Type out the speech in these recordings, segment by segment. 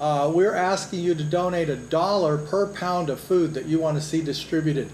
we're asking you to donate $1 per pound of food that you want to see distributed.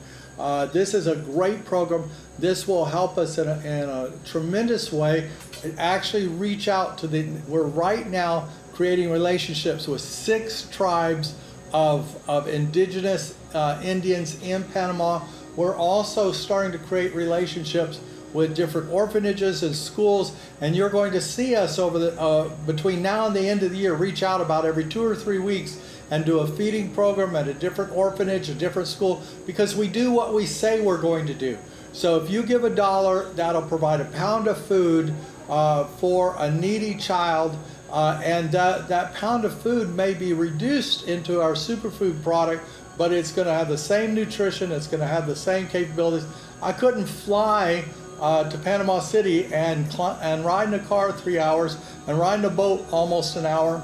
This is a great program. This will help us in a tremendous way. Actually reach out to we're right now creating relationships with 6 tribes of indigenous Indians in Panama. We're also starting to create relationships with different orphanages and schools, and you're going to see us over the between now and the end of the year reach out about every 2 or 3 weeks and do a feeding program at a different orphanage, a different school, because we do what we say we're going to do. So if you give $1, that'll provide a pound of food for a needy child, and that pound of food may be reduced into our superfood product, but it's going to have the same nutrition, it's going to have the same capabilities. I couldn't fly to Panama City and ride in a car 3 hours and ride in a boat almost an hour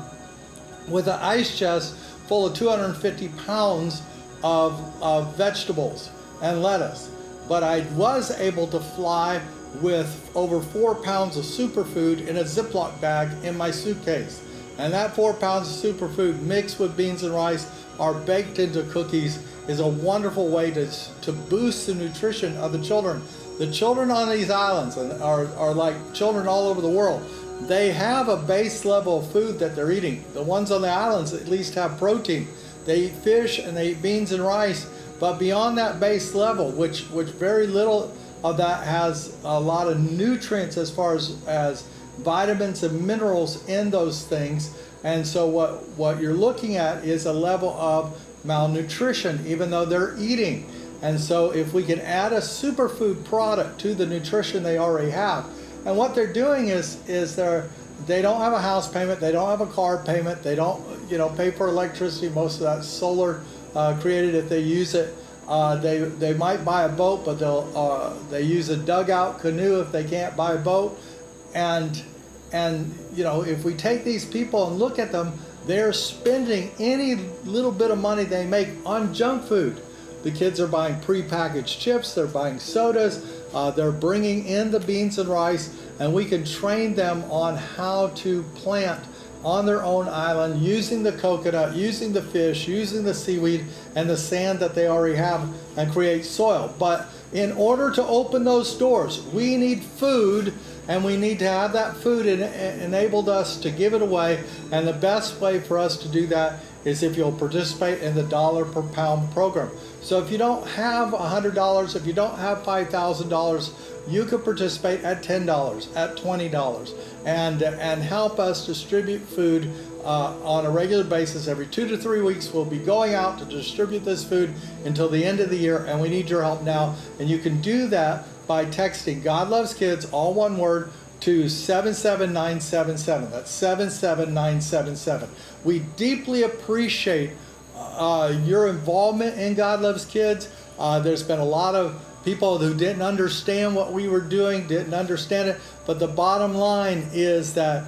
with an ice chest full of 250 pounds of vegetables and lettuce. But I was able to fly with over 4 pounds of superfood in a Ziploc bag in my suitcase. And that 4 pounds of superfood mixed with beans and rice are baked into cookies is a wonderful way to boost the nutrition of the children. The children on these islands are like children all over the world. They have a base level of food that they're eating. The ones on the islands at least have protein. They eat fish and they eat beans and rice, but beyond that base level, which very little of that has a lot of nutrients as far as vitamins and minerals in those things. And so what you're looking at is a level of malnutrition, even though they're eating. And so if we can add a superfood product to the nutrition they already have, and what they're doing is they don't have a house payment, they don't have a car payment, they don't pay for electricity. Most of that's solar created if they use it. They might buy a boat, but they use a dugout canoe if they can't buy a boat. And if we take these people and look at them, they're spending any little bit of money they make on junk food. The kids are buying prepackaged chips, they're buying sodas, they're bringing in the beans and rice, and we can train them on how to plant on their own island using the coconut, using the fish, using the seaweed and the sand that they already have, and create soil. But in order to open those doors, we need food, and we need to have that food enabled us to give it away. And the best way for us to do that is if you'll participate in the $1 per pound program. So if you don't have $100, if you don't have $5,000, you could participate at $10, at $20, and help us distribute food on a regular basis. Every 2 to 3 weeks we'll be going out to distribute this food until the end of the year, and we need your help now. And you can do that by texting God Loves Kids, all one word, to 77977. That's 77977. We deeply appreciate your involvement in God Loves Kids. There's been a lot of people who didn't understand what we were doing, didn't understand it, but the bottom line is that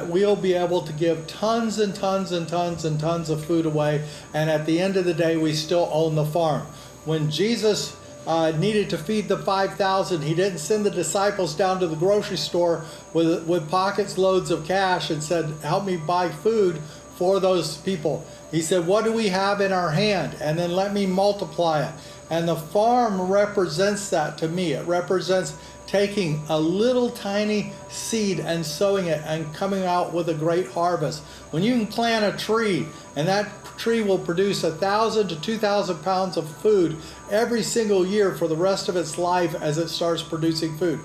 we'll be able to give tons and tons and tons and tons of food away, and at the end of the day we still own the farm. When Jesus needed to feed the 5,000, he didn't send the disciples down to the grocery store with pockets loads of cash and said, help me buy food for those people. He said, what do we have in our hand? And then let me multiply it. And the farm represents that to me. It represents taking a little tiny seed and sowing it and coming out with a great harvest. When you can plant a tree and that tree will produce 1,000 to 2,000 pounds of food every single year for the rest of its life as it starts producing food.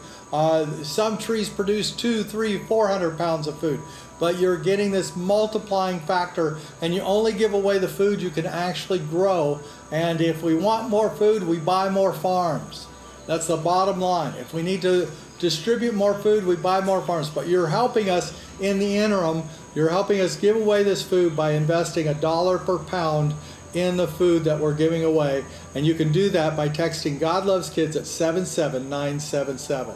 Some trees produce 200, 300, 400 pounds of food, but you're getting this multiplying factor, and you only give away the food you can actually grow. And if we want more food, we buy more farms. That's the bottom line. If we need to distribute more food, we buy more farms. But you're helping us in the interim. You're helping us give away this food by investing $1 per pound in the food that we're giving away. And you can do that by texting God Loves Kids at 77977.